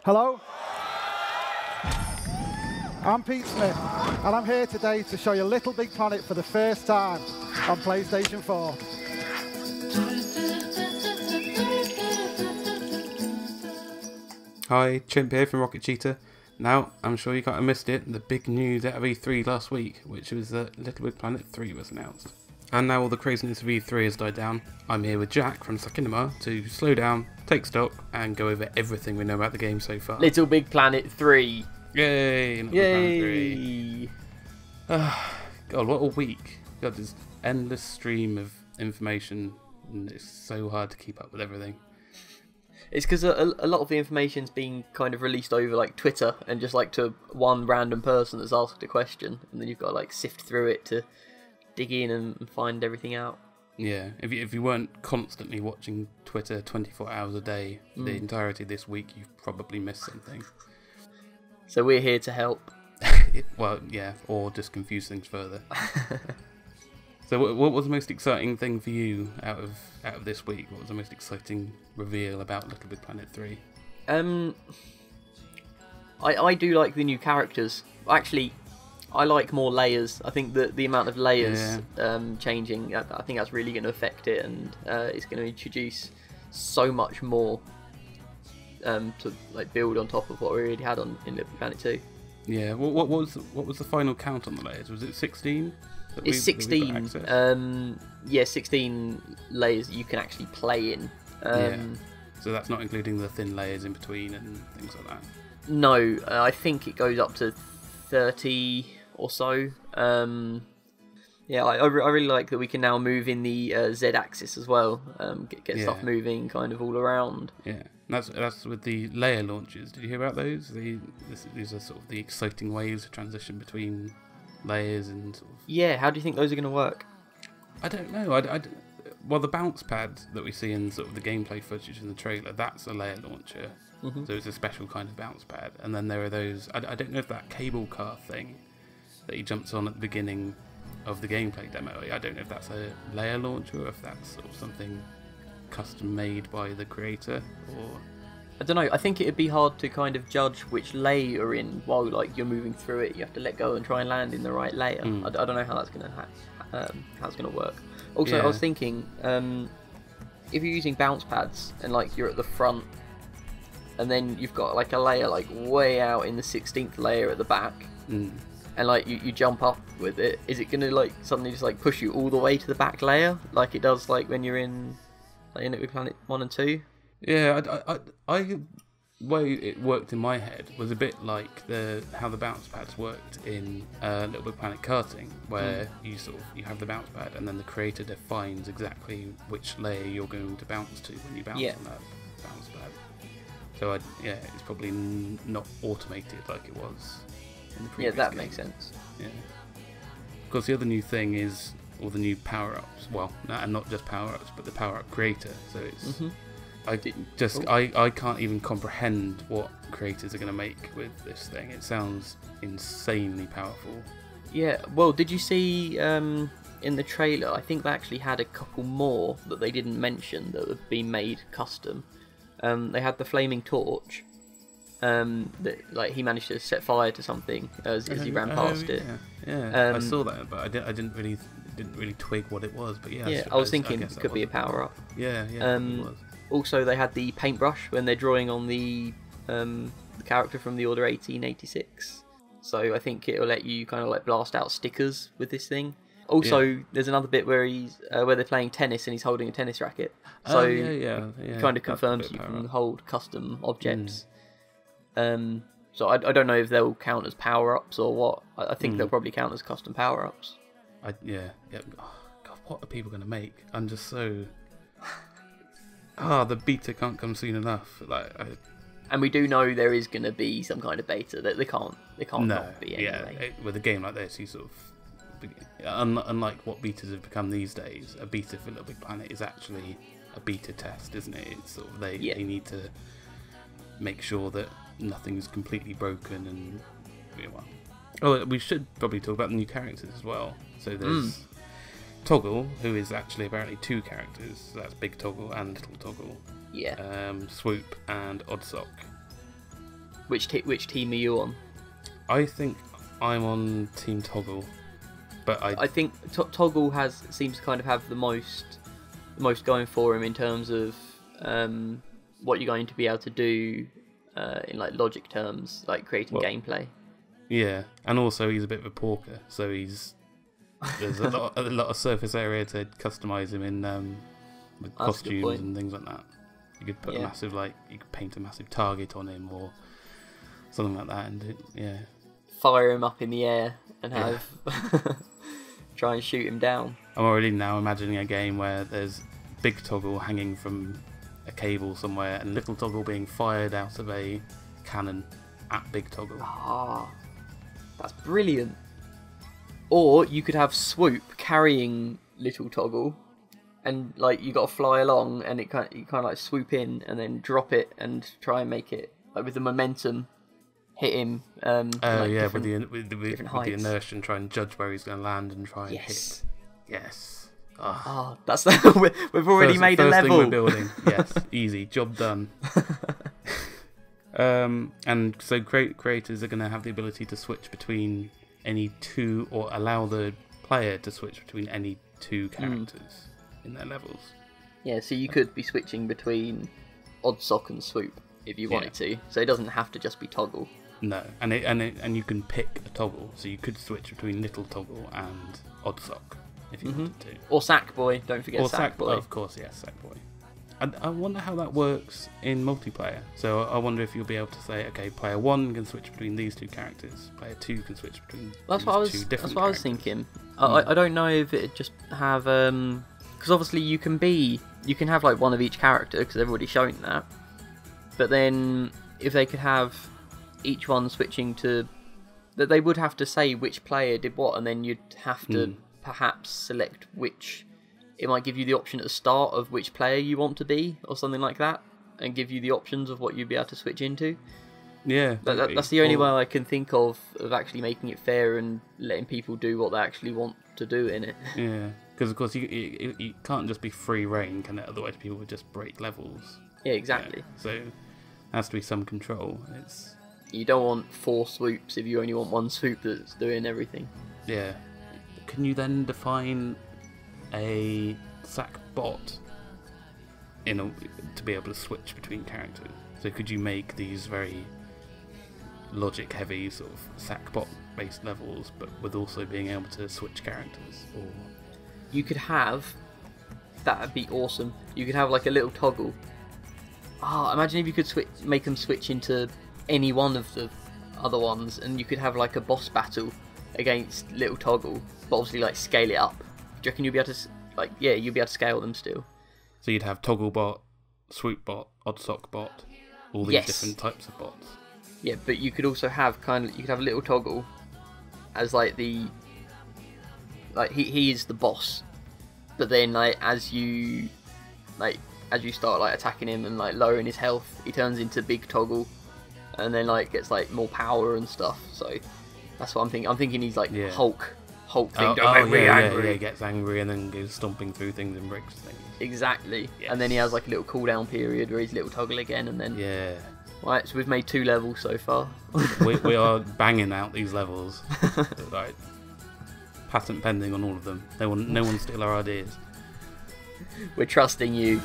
Hello, I'm Pete Smith, and I'm here today to show you LittleBigPlanet for the first time on PlayStation 4. Hi, Chimp here from Rocket Cheetah. Now, I'm sure you can't have missed it, the big news out of E3 last week, which was that LittleBigPlanet 3 was announced. And now all the craziness of E3 has died down, I'm here with Jack from Sackinima to slow down, take stock, and go over everything we know about the game so far. LittleBigPlanet 3. Yay! Yay! God, what a week. God, this endless stream of information, and it's so hard to keep up with everything. It's because a lot of the information's been kind of released over like Twitter and just like to one random person that's asked a question, and then you've got to like sift through it to dig in and find everything out. Yeah, if you weren't constantly watching Twitter 24 hours a day for the entirety of this week, you've probably missed something. So we're here to help. Well, yeah, or just confuse things further. So what was the most exciting thing for you out of this week? What was the most exciting reveal about LittleBigPlanet 3? I do like the new characters. Actually, I like more layers. I think that the amount of layers changing, I think that's really going to affect it, and it's going to introduce so much more to like build on top of what we already had in LittleBigPlanet 2. Yeah, what was the final count on the layers? Was it 16? It's 16. Yeah, 16 layers that you can actually play in. So that's not including the thin layers in between and things like that. No, I think it goes up to 30 or so. Yeah, I really like that we can now move in the Z-axis as well. Get stuff moving kind of all around. Yeah, and that's with the layer launches. Did you hear about those? These are sort of the exciting waves of transition between layers and sort of... Yeah, how do you think those are going to work? I don't know. Well, the bounce pad that we see in sort of the gameplay footage in the trailer, that's a layer launcher. So it's a special kind of bounce pad. And then there are those... I don't know if that cable car thing that he jumps on at the beginning of the gameplay demo, I don't know if that's a layer launcher or if that's sort of something custom made by the creator, or... I don't know, I think it'd be hard to kind of judge which layer you're in while like you're moving through it. You have to let go and try and land in the right layer. I don't know how that's going to work. Also, I was thinking, if you're using bounce pads and like you're at the front, and then you've got like a layer like way out in the 16th layer at the back, and like you jump up with it, is it going to like suddenly just like push you all the way to the back layer like it does like when you're in LittleBigPlanet 1 and 2? Yeah, the way it worked in my head was a bit like how the bounce pads worked in LittleBigPlanet karting, where you have the bounce pad and then the creator defines exactly which layer you're going to bounce to when you bounce on that bounce pad. So it's probably not automated like it was in the previous game. Makes sense. Yeah. Of course, the other new thing is all the new power-ups. Well, and not just power-ups, but the power-up creator. So it's... I can't even comprehend what creators are going to make with this thing. It sounds insanely powerful. Yeah, well, did you see in the trailer, I think they actually had a couple more that they didn't mention that have been made custom. They had the flaming torch, that like he managed to set fire to something as he ran past it. Yeah, I saw that, but I didn't really twig what it was. But I was thinking it could be a power-up. Yeah, it was. Also, they had the paintbrush when they're drawing on the character from the Order 1886. So I think it'll let you kind of like blast out stickers with this thing. Also, there's another bit where where they're playing tennis and he's holding a tennis racket. So it kind of confirms you can hold custom objects. So I don't know if they'll count as power-ups or what. I think they'll probably count as custom power-ups. Oh, God, what are people going to make? I'm just so... the beta can't come soon enough. And we do know there is going to be some kind of beta. That they can't not be anyway. With a game like this, you sort of, unlike what betas have become these days, a beta for LittleBigPlanet is actually a beta test, isn't it? It's sort of they need to make sure that nothing's completely broken and we should probably talk about the new characters as well. So there's Toggle, who is actually apparently two characters. So that's Big Toggle and Little Toggle. Yeah. Swoop and Oddsock. Which team are you on? I think I'm on Team Toggle, but I think Toggle seems to kind of have the most going for him in terms of what you're going to be able to do in like logic terms, like creating gameplay. Yeah, and also he's a bit of a porker, so there's a lot of surface area to customize him in with costumes and things like that. You could put you could paint a massive target on him or something like that, and fire him up in the air and have try and shoot him down. I'm already now imagining a game where there's Big Toggle hanging from a cable somewhere and Little Toggle being fired out of a cannon at Big Toggle. Ah, that's brilliant. Or you could have Swoop carrying Little Toggle, and like you got to fly along, and you kind of like swoop in and then drop it and try and make it like with the momentum hit him. With the inertia, and try and judge where he's going to land and try and hit. Yes. Oh, that's we've already made a level. First thing we're building. Yes, easy, job done. And so creators are going to have the ability to switch between any two, or allow the player to switch between any two characters in their levels. Yeah, so you could be switching between Oddsock and Swoop if you wanted to. So it doesn't have to just be Toggle. No, and you can pick a toggle, so you could switch between Little Toggle and Oddsock if you wanted to. Or Sackboy, don't forget Sackboy. Of course, yes, Sackboy. I wonder how that works in multiplayer. So I wonder if you'll be able to say, okay, player 1 can switch between these two characters, player 2 can switch between two different characters. That's what I was thinking. I don't know if it just have because obviously you can have like one of each character because they've already shown that. But then if they could have each one switching to, that they would have to say which player did what, and then you'd have to perhaps select which. It might give you the option at the start of which player you want to be, or something like that, and give you the options of what you'd be able to switch into. Yeah, that's the only way I can think of actually making it fair and letting people do what they actually want to do in it. Yeah, because of course you can't just be free reign, can it? Otherwise people would just break levels. Yeah, exactly. Yeah, so there has to be some control. You don't want 4 swoops if you only want one swoop that's doing everything. Yeah. Can you then define a sack bot to be able to switch between characters? So could you make these very logic heavy sort of sack bot based levels, but with also being able to switch characters? Or you could have, that'd be awesome. You could have like a little toggle. Imagine if you could make them switch into any one of the other ones, and you could have like a boss battle against Little Toggle, but obviously like scale it up. Do you reckon you'll be able to you'll be able to scale them still? So you'd have Toggle bot, Swoop bot, Oddsock bot, all these different types of bots. Yeah, but you could also have you could have Little Toggle as like the he is the boss, but then as you start like attacking him and like lowering his health, he turns into Big Toggle, and then like gets like more power and stuff. So that's what I'm thinking. I'm thinking he's like Hulk thing. Don't make me angry. Yeah, he gets angry and then goes stomping through things and breaks things. Exactly. Yes. And then he has like a little cooldown period where he's Little Toggle again, and then Right, so we've made 2 levels so far. we are banging out these levels. Right. Patent pending on all of them. No one steal our ideas. We're trusting you.